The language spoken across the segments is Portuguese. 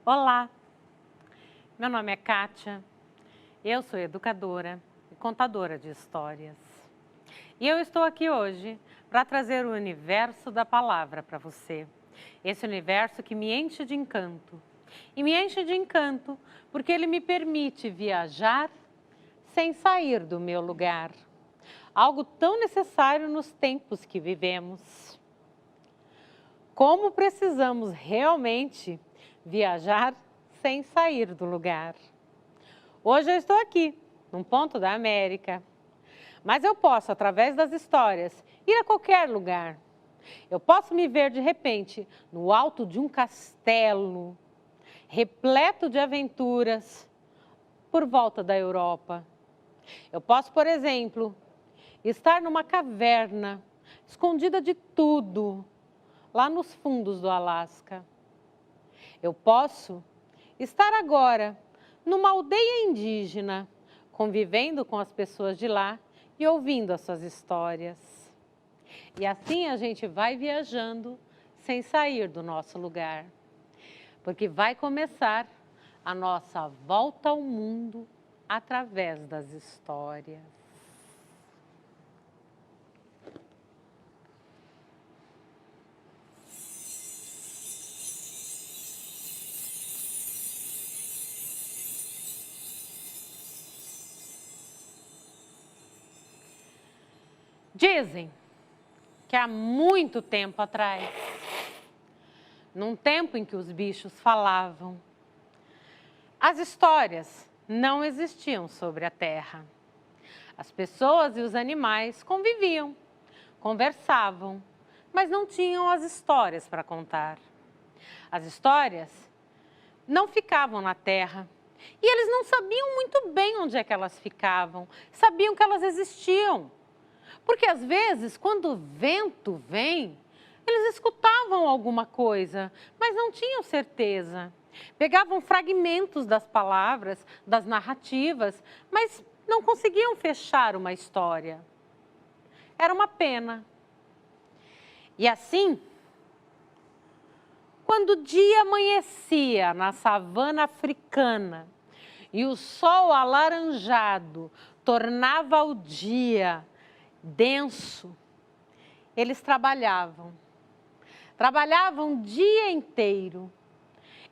Olá, meu nome é Kátia, eu sou educadora e contadora de histórias. E eu estou aqui hoje para trazer o universo da palavra para você. Esse universo que me enche de encanto. E me enche de encanto porque ele me permite viajar sem sair do meu lugar. Algo tão necessário nos tempos que vivemos. Como precisamos realmente viajar sem sair do lugar. Hoje eu estou aqui, num ponto da América, mas eu posso, através das histórias, ir a qualquer lugar. Eu posso me ver de repente no alto de um castelo, repleto de aventuras, por volta da Europa. Eu posso, por exemplo, estar numa caverna, escondida de tudo, lá nos fundos do Alasca. Eu posso estar agora numa aldeia indígena, convivendo com as pessoas de lá e ouvindo as suas histórias. E assim a gente vai viajando sem sair do nosso lugar. Porque vai começar a nossa volta ao mundo através das histórias. Dizem que há muito tempo atrás, num tempo em que os bichos falavam, as histórias não existiam sobre a Terra. As pessoas e os animais conviviam, conversavam, mas não tinham as histórias para contar. As histórias não ficavam na Terra e eles não sabiam muito bem onde é que elas ficavam, sabiam que elas existiam. Porque às vezes, quando o vento vem, eles escutavam alguma coisa, mas não tinham certeza. Pegavam fragmentos das palavras, das narrativas, mas não conseguiam fechar uma história. Era uma pena. E assim, quando o dia amanhecia na savana africana e o sol alaranjado tornava o dia denso, eles trabalhavam o dia inteiro,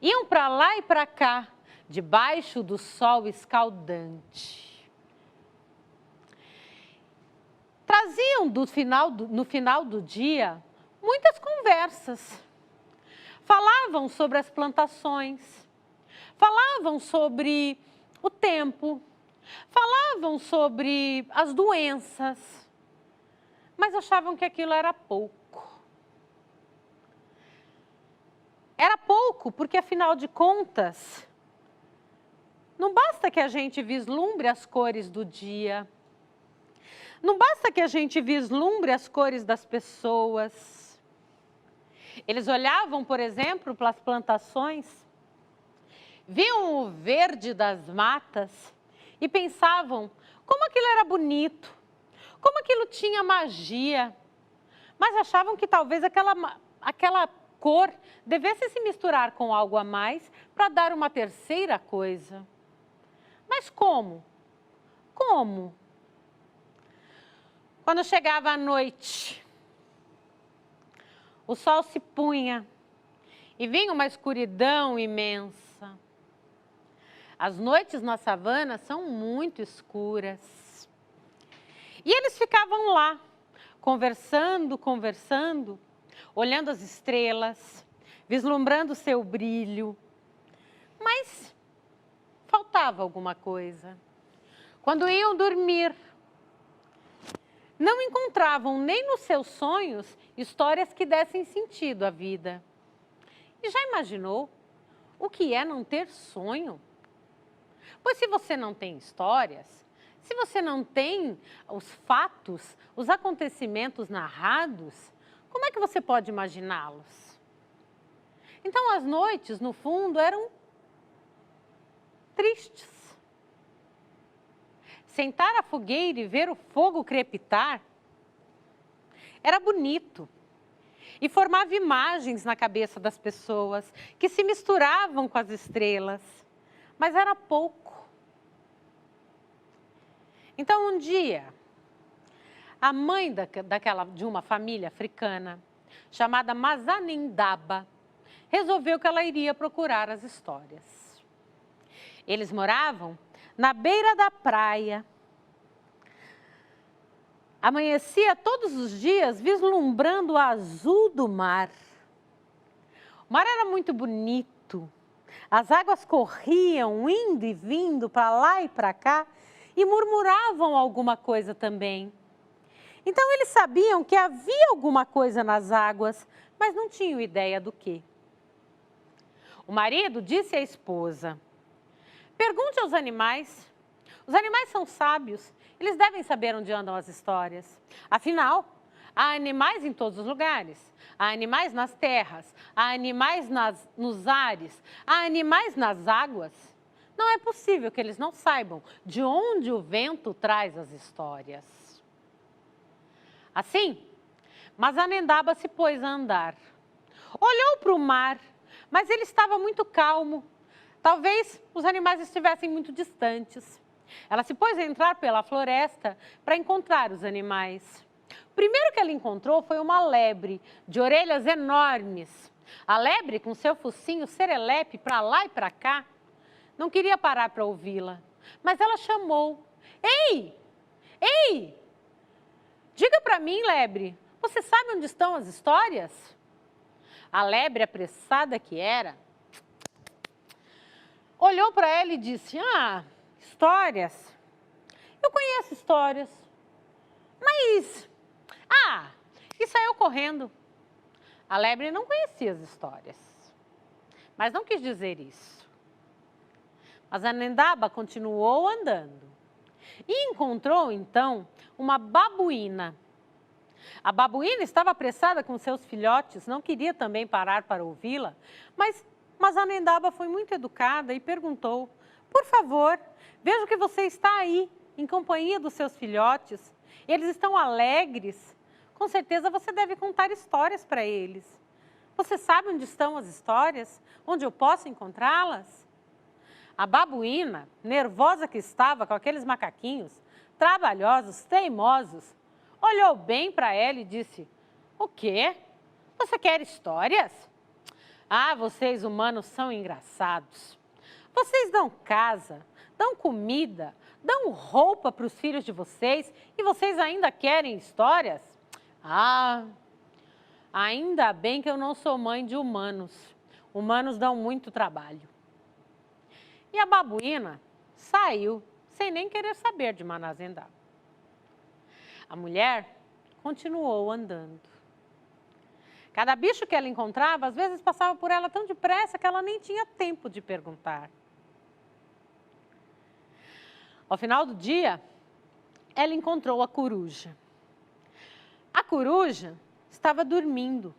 iam para lá e para cá, debaixo do sol escaldante. Traziam no final do dia muitas conversas, falavam sobre as plantações, falavam sobre o tempo, falavam sobre as doenças, mas achavam que aquilo era pouco. Era pouco porque, afinal de contas, não basta que a gente vislumbre as cores do dia, não basta que a gente vislumbre as cores das pessoas. Eles olhavam, por exemplo, para as plantações, viam o verde das matas e pensavam como aquilo era bonito, como aquilo tinha magia, mas achavam que talvez aquela cor devesse se misturar com algo a mais para dar uma terceira coisa. Mas como? Como? Quando chegava a noite, o sol se punha e vinha uma escuridão imensa. As noites na savana são muito escuras. E eles ficavam lá, conversando, olhando as estrelas, vislumbrando seu brilho. Mas faltava alguma coisa. Quando iam dormir, não encontravam nem nos seus sonhos histórias que dessem sentido à vida. E já imaginou o que é não ter sonho? Pois se você não tem histórias, se você não tem os fatos, os acontecimentos narrados, como é que você pode imaginá-los? Então as noites, no fundo, eram tristes. Sentar à fogueira e ver o fogo crepitar era bonito. e formava imagens na cabeça das pessoas que se misturavam com as estrelas, mas era pouco. Então, um dia, a mãe de uma família africana, chamada Mazanendaba, resolveu que ela iria procurar as histórias. Eles moravam na beira da praia. Amanhecia todos os dias vislumbrando o azul do mar. O mar era muito bonito. As águas corriam, indo e vindo para lá e para cá, e murmuravam alguma coisa também. Então eles sabiam que havia alguma coisa nas águas, mas não tinham ideia do quê. O marido disse à esposa: pergunte aos animais. Os animais são sábios, eles devem saber onde andam as histórias. Afinal, há animais em todos os lugares. Há animais nas terras, há animais nos ares, há animais nas águas. Não é possível que eles não saibam de onde o vento traz as histórias. Assim, Mazanendaba se pôs a andar. Olhou para o mar, mas ele estava muito calmo. Talvez os animais estivessem muito distantes. Ela se pôs a entrar pela floresta para encontrar os animais. O primeiro que ela encontrou foi uma lebre, de orelhas enormes. A lebre, com seu focinho serelepe para lá e para cá, não queria parar para ouvi-la, mas ela chamou: ei, ei, diga para mim, lebre, você sabe onde estão as histórias? A lebre, apressada que era, olhou para ela e disse: histórias? Eu conheço histórias, mas... e saiu correndo. A lebre não conhecia as histórias, mas não quis dizer isso. Mas a Nendaba continuou andando e encontrou, então, uma babuína. A babuína estava apressada com seus filhotes, não queria também parar para ouvi-la, mas a Nendaba foi muito educada e perguntou: por favor, vejo que você está aí, em companhia dos seus filhotes. Eles estão alegres. Com certeza você deve contar histórias para eles. Você sabe onde estão as histórias? Onde eu posso encontrá-las? A babuína, nervosa que estava com aqueles macaquinhos, trabalhosos, teimosos, olhou bem para ela e disse: o quê? Você quer histórias? Vocês humanos são engraçados. Vocês dão casa, dão comida, dão roupa para os filhos de vocês e vocês ainda querem histórias? Ainda bem que eu não sou mãe de humanos. Humanos dão muito trabalho. E a babuína saiu sem nem querer saber de Mazanendaba. A mulher continuou andando. Cada bicho que ela encontrava, às vezes passava por ela tão depressa que ela nem tinha tempo de perguntar. Ao final do dia, ela encontrou a coruja. A coruja estava dormindo.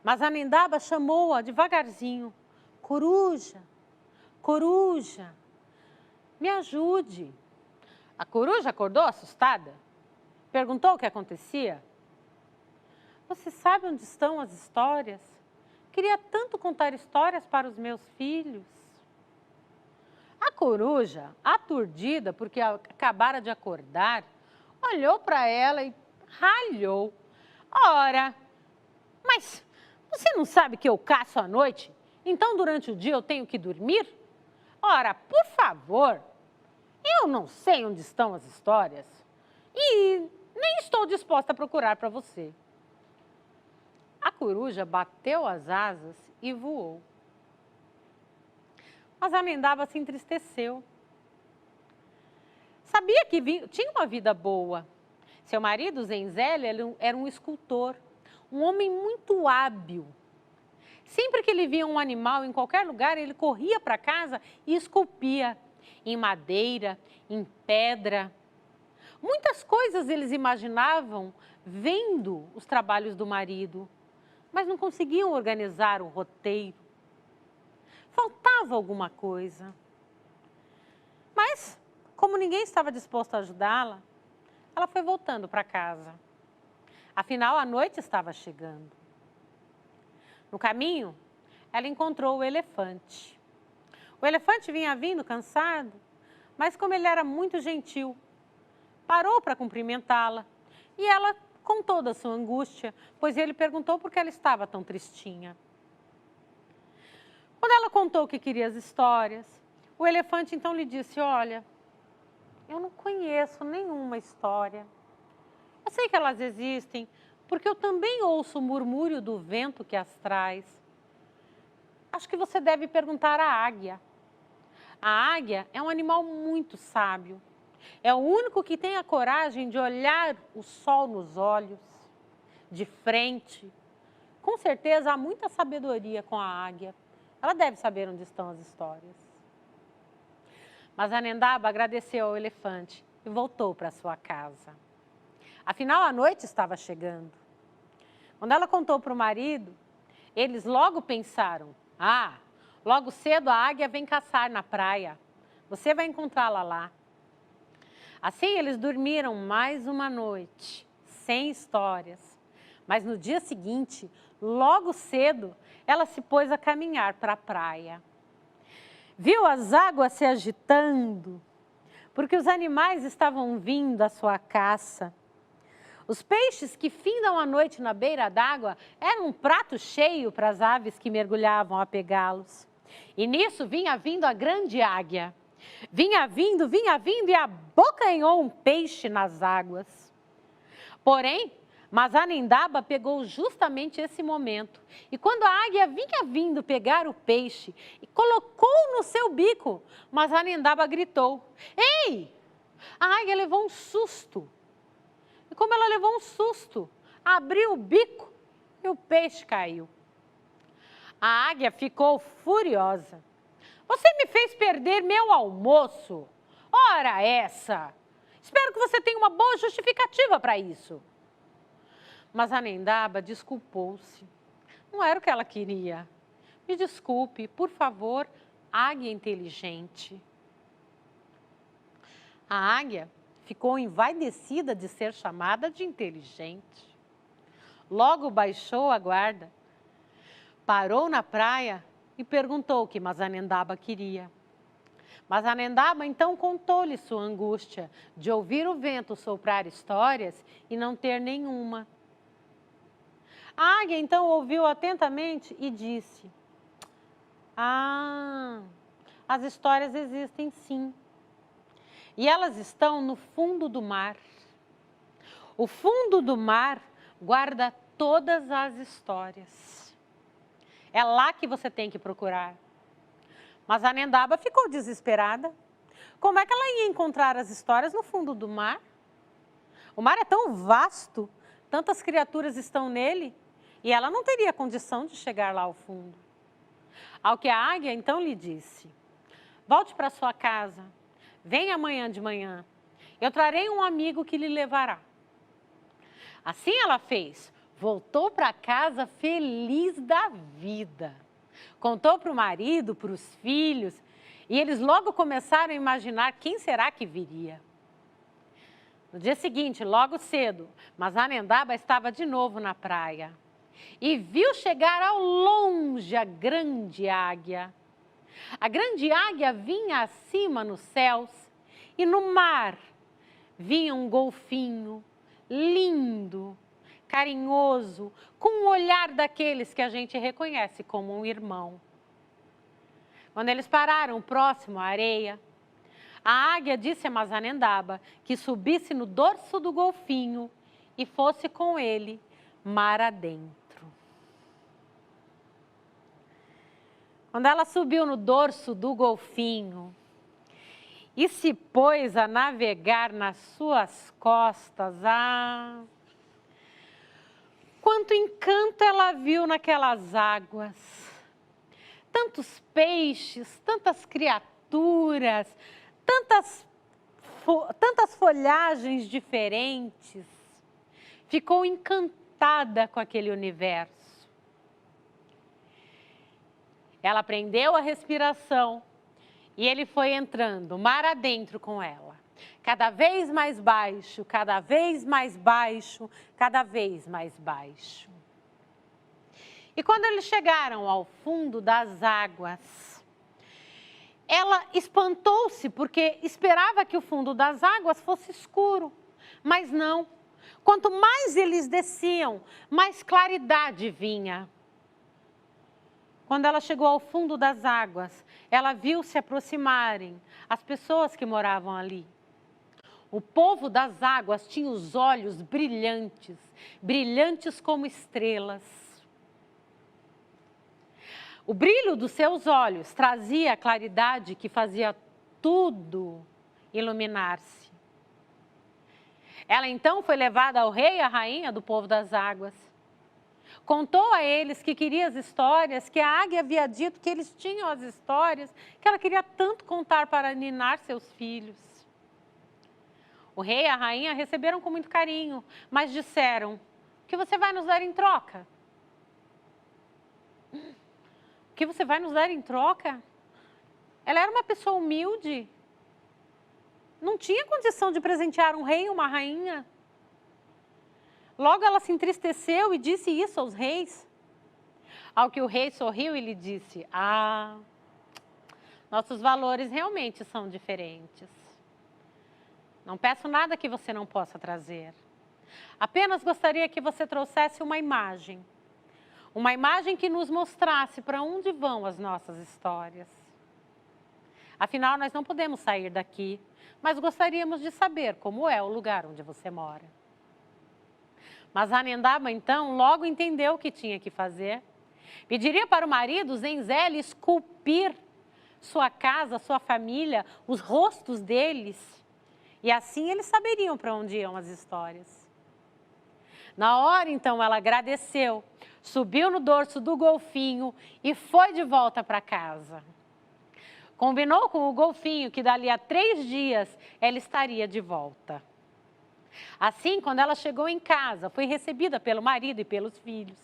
Mazanendaba chamou-a devagarzinho: coruja, coruja, me ajude. A coruja acordou assustada, perguntou o que acontecia. Você sabe onde estão as histórias? Queria tanto contar histórias para os meus filhos. A coruja, aturdida porque acabara de acordar, olhou para ela e ralhou. Ora, mas você não sabe que eu caço à noite? Então durante o dia eu tenho que dormir? Ora, por favor, eu não sei onde estão as histórias e nem estou disposta a procurar para você. A coruja bateu as asas e voou. Mas a Nendaba se entristeceu. Sabia que tinha uma vida boa. Seu marido, Zenzele, era um escultor, um homem muito hábil. Sempre que ele via um animal em qualquer lugar, ele corria para casa e esculpia em madeira, em pedra. Muitas coisas eles imaginavam vendo os trabalhos do marido, mas não conseguiam organizar o roteiro. Faltava alguma coisa. Mas, como ninguém estava disposto a ajudá-la, ela foi voltando para casa. Afinal, a noite estava chegando. No caminho, ela encontrou o elefante. O elefante vinha vindo cansado, mas como ele era muito gentil, parou para cumprimentá-la e ela contou da sua angústia, pois ele perguntou por que ela estava tão tristinha. Quando ela contou que queria as histórias, o elefante então lhe disse: olha, eu não conheço nenhuma história. Eu sei que elas existem, porque eu também ouço o murmúrio do vento que as traz. Acho que você deve perguntar à águia. A águia é um animal muito sábio. É o único que tem a coragem de olhar o sol nos olhos, de frente. Com certeza há muita sabedoria com a águia. Ela deve saber onde estão as histórias. Mas a Nendaba agradeceu ao elefante e voltou para sua casa. Afinal, a noite estava chegando. Quando ela contou para o marido, eles logo pensaram: ah, logo cedo a águia vem caçar na praia. Você vai encontrá-la lá. Assim, eles dormiram mais uma noite, sem histórias. Mas no dia seguinte, logo cedo, ela se pôs a caminhar para a praia. Viu as águas se agitando, porque os animais estavam vindo à sua caça. Os peixes que findam a noite na beira d'água eram um prato cheio para as aves que mergulhavam a pegá-los. E nisso vinha vindo a grande águia. Vinha vindo e abocanhou um peixe nas águas. Porém, Mazanendaba pegou justamente esse momento. E quando a águia vinha vindo pegar o peixe e colocou no seu bico, Mazanendaba gritou: ei! A águia levou um susto. E como ela levou um susto, abriu o bico e o peixe caiu. A águia ficou furiosa. Você me fez perder meu almoço. Ora essa! Espero que você tenha uma boa justificativa para isso. Mas a Nendaba desculpou-se. Não era o que ela queria. Me desculpe, por favor, águia inteligente. A águia ficou envaidecida de ser chamada de inteligente. Logo baixou a guarda, parou na praia e perguntou o que Mazanendaba queria. Mazanendaba então contou-lhe sua angústia de ouvir o vento soprar histórias e não ter nenhuma. A águia então ouviu atentamente e disse: ah, as histórias existem sim. E elas estão no fundo do mar. O fundo do mar guarda todas as histórias. É lá que você tem que procurar. Mas a Nendaba ficou desesperada. Como é que ela ia encontrar as histórias no fundo do mar? O mar é tão vasto, tantas criaturas estão nele, e ela não teria condição de chegar lá ao fundo. Ao que a águia então lhe disse: volte para sua casa, venha amanhã de manhã, eu trarei um amigo que lhe levará. Assim ela fez, voltou para casa feliz da vida. Contou para o marido, para os filhos, e eles logo começaram a imaginar quem será que viria. No dia seguinte, logo cedo, Mazanendaba estava de novo na praia e viu chegar ao longe a grande águia. A grande águia vinha acima nos céus e no mar vinha um golfinho lindo, carinhoso, com um olhar daqueles que a gente reconhece como um irmão. Quando eles pararam próximo à areia, a águia disse a Mazanendaba que subisse no dorso do golfinho e fosse com ele mar adentro. Quando ela subiu no dorso do golfinho e se pôs a navegar nas suas costas, quanto encanto ela viu naquelas águas. Tantos peixes, tantas criaturas, tantas folhagens diferentes. Ficou encantada com aquele universo. Ela aprendeu a respiração e ele foi entrando mar adentro com ela. cada vez mais baixo, cada vez mais baixo, cada vez mais baixo. E quando eles chegaram ao fundo das águas, ela espantou-se porque esperava que o fundo das águas fosse escuro, mas não. Quanto mais eles desciam, mais claridade vinha. Quando ela chegou ao fundo das águas, ela viu se aproximarem as pessoas que moravam ali. O povo das águas tinha os olhos brilhantes, brilhantes como estrelas. O brilho dos seus olhos trazia a claridade que fazia tudo iluminar-se. Ela então foi levada ao rei e à rainha do povo das águas. Contou a eles que queria as histórias, que a águia havia dito que eles tinham as histórias, que ela queria tanto contar para ninar seus filhos. O rei e a rainha receberam com muito carinho, mas disseram: o que você vai nos dar em troca? O que você vai nos dar em troca? Ela era uma pessoa humilde. Não tinha condição de presentear um rei e uma rainha. Logo ela se entristeceu e disse isso aos reis. Ao que o rei sorriu e lhe disse: nossos valores realmente são diferentes. Não peço nada que você não possa trazer. Apenas gostaria que você trouxesse uma imagem. Uma imagem que nos mostrasse para onde vão as nossas histórias. Afinal, nós não podemos sair daqui, mas gostaríamos de saber como é o lugar onde você mora. Mas Anendaba, então, logo entendeu o que tinha que fazer. Pediria para o marido, Zenzele, esculpir sua casa, sua família, os rostos deles. E assim eles saberiam para onde iam as histórias. Na hora, então, ela agradeceu, subiu no dorso do golfinho e foi de volta para casa. Combinou com o golfinho que dali a 3 dias ela estaria de volta. Assim, quando ela chegou em casa, foi recebida pelo marido e pelos filhos.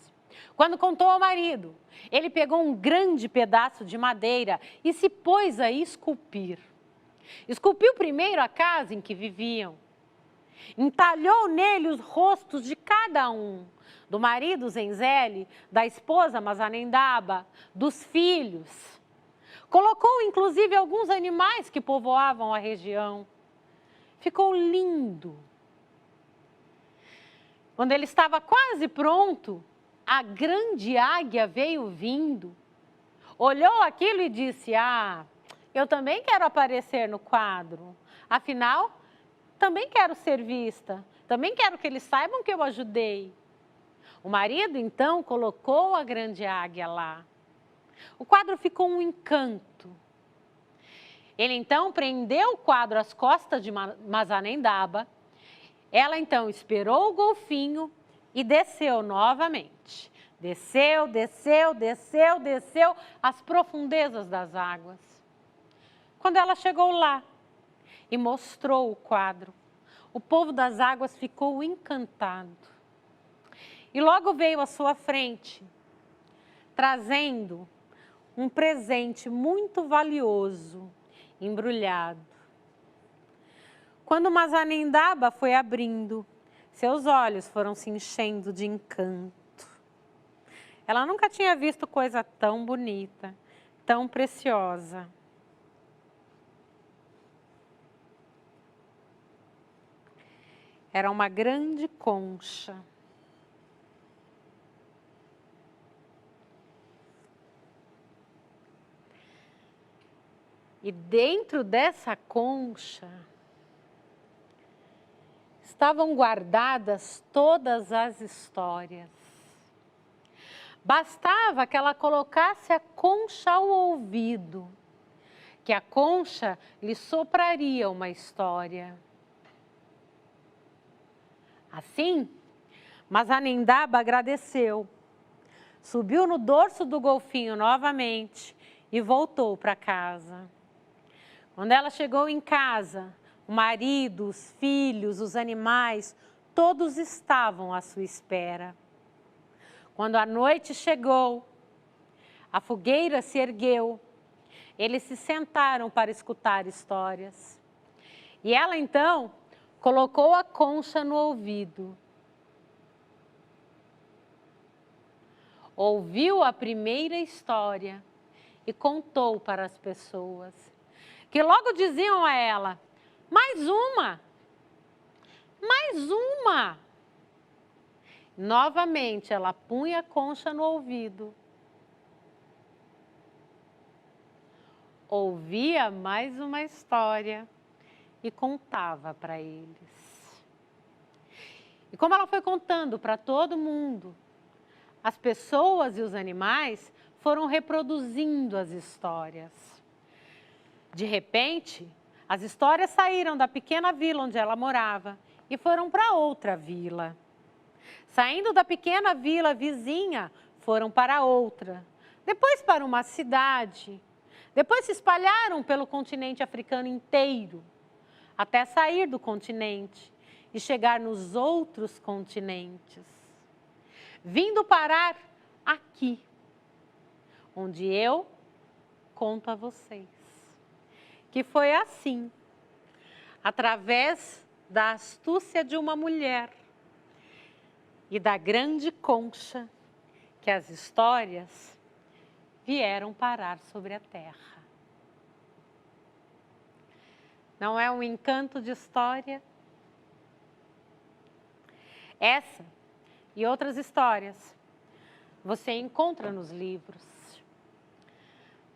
Quando contou ao marido, ele pegou um grande pedaço de madeira e se pôs a esculpir. Esculpiu primeiro a casa em que viviam. Entalhou nele os rostos de cada um, do marido Zenzele, da esposa Mazanendaba, dos filhos. Colocou inclusive alguns animais que povoavam a região. Ficou lindo. Quando ele estava quase pronto, a grande águia veio vindo. Olhou aquilo e disse: eu também quero aparecer no quadro. Afinal, também quero ser vista. Também quero que eles saibam que eu ajudei. O marido, então, colocou a grande águia lá. O quadro ficou um encanto. Ele, então, prendeu o quadro às costas de Mazanendaba. Ela, então, esperou o golfinho e desceu novamente. Desceu, desceu, desceu, desceu às profundezas das águas. Quando ela chegou lá e mostrou o quadro, o povo das águas ficou encantado. E logo veio à sua frente, trazendo um presente muito valioso, embrulhado. Quando Mazanendaba foi abrindo, seus olhos foram se enchendo de encanto. Ela nunca tinha visto coisa tão bonita, tão preciosa. Era uma grande concha. E dentro dessa concha estavam guardadas todas as histórias. Bastava que ela colocasse a concha ao ouvido, que a concha lhe sopraria uma história. Assim, Mazanendaba agradeceu, subiu no dorso do golfinho novamente e voltou para casa. Quando ela chegou em casa, o marido, os filhos, os animais, todos estavam à sua espera. Quando a noite chegou, a fogueira se ergueu, eles se sentaram para escutar histórias. E ela então colocou a concha no ouvido. Ouviu a primeira história e contou para as pessoas, que logo diziam a ela: mais uma, mais uma. Novamente ela punha a concha no ouvido, ouvia mais uma história e contava para eles. E como ela foi contando para todo mundo, as pessoas e os animais foram reproduzindo as histórias. De repente, as histórias saíram da pequena vila onde ela morava e foram para outra vila. Saindo da pequena vila vizinha, foram para outra, depois para uma cidade. Depois se espalharam pelo continente africano inteiro, até sair do continente e chegar nos outros continentes, vindo parar aqui, onde eu conto a vocês. Que foi assim, através da astúcia de uma mulher e da grande concha, que as histórias vieram parar sobre a terra. Não é um encanto de história? Essa e outras histórias você encontra nos livros.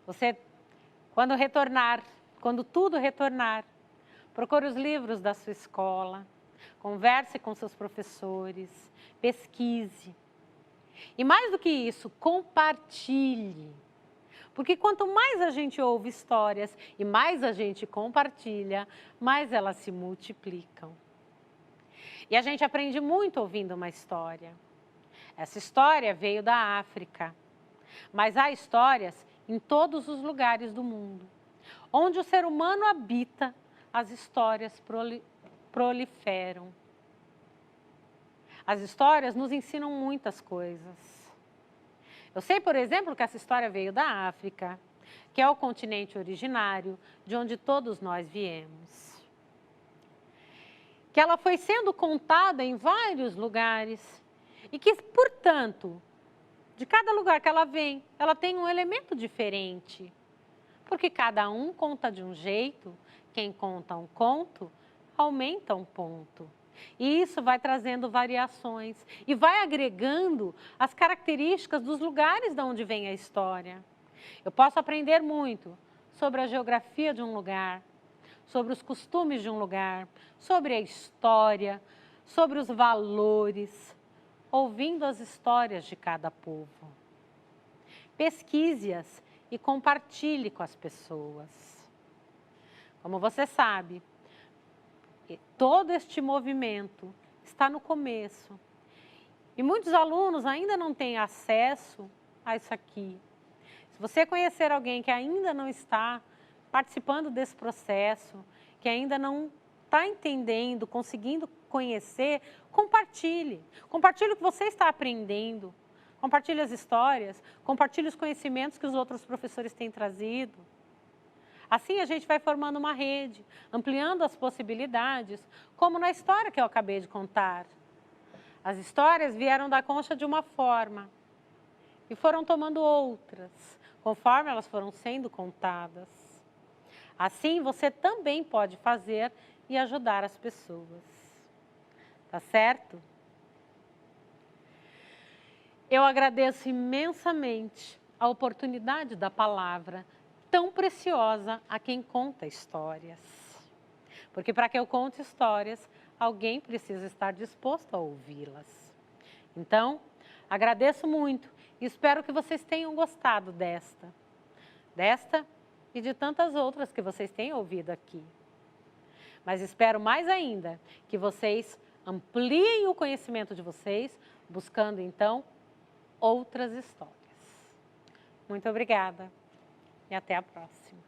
Você, quando tudo retornar, procure os livros da sua escola, converse com seus professores, pesquise. E mais do que isso, compartilhe. Porque quanto mais a gente ouve histórias e mais a gente compartilha, mais elas se multiplicam. E a gente aprende muito ouvindo uma história. Essa história veio da África, mas há histórias em todos os lugares do mundo. Onde o ser humano habita, as histórias proliferam. As histórias nos ensinam muitas coisas. Eu sei, por exemplo, que essa história veio da África, que é o continente originário de onde todos nós viemos. Que ela foi sendo contada em vários lugares e que, portanto, de cada lugar que ela vem, ela tem um elemento diferente. Porque cada um conta de um jeito, quem conta um conto, aumenta um ponto. E isso vai trazendo variações e vai agregando as características dos lugares de onde vem a história. Eu posso aprender muito sobre a geografia de um lugar, sobre os costumes de um lugar, sobre a história, sobre os valores, ouvindo as histórias de cada povo. Pesquise-as e compartilhe com as pessoas. Como você sabe, todo este movimento está no começo. E muitos alunos ainda não têm acesso a isso aqui. Se você conhecer alguém que ainda não está participando desse processo, que ainda não está entendendo, conseguindo conhecer, compartilhe. Compartilhe o que você está aprendendo. Compartilhe as histórias, compartilhe os conhecimentos que os outros professores têm trazido. Assim a gente vai formando uma rede, ampliando as possibilidades, como na história que eu acabei de contar. As histórias vieram da concha de uma forma e foram tomando outras, conforme elas foram sendo contadas. Assim você também pode fazer e ajudar as pessoas. Tá certo? Eu agradeço imensamente a oportunidade da palavra tão preciosa a quem conta histórias. Porque para que eu conte histórias, alguém precisa estar disposto a ouvi-las. Então, agradeço muito e espero que vocês tenham gostado desta e de tantas outras que vocês têm ouvido aqui. Mas espero mais ainda que vocês ampliem o conhecimento de vocês, buscando então outras histórias. Muito obrigada e até a próxima.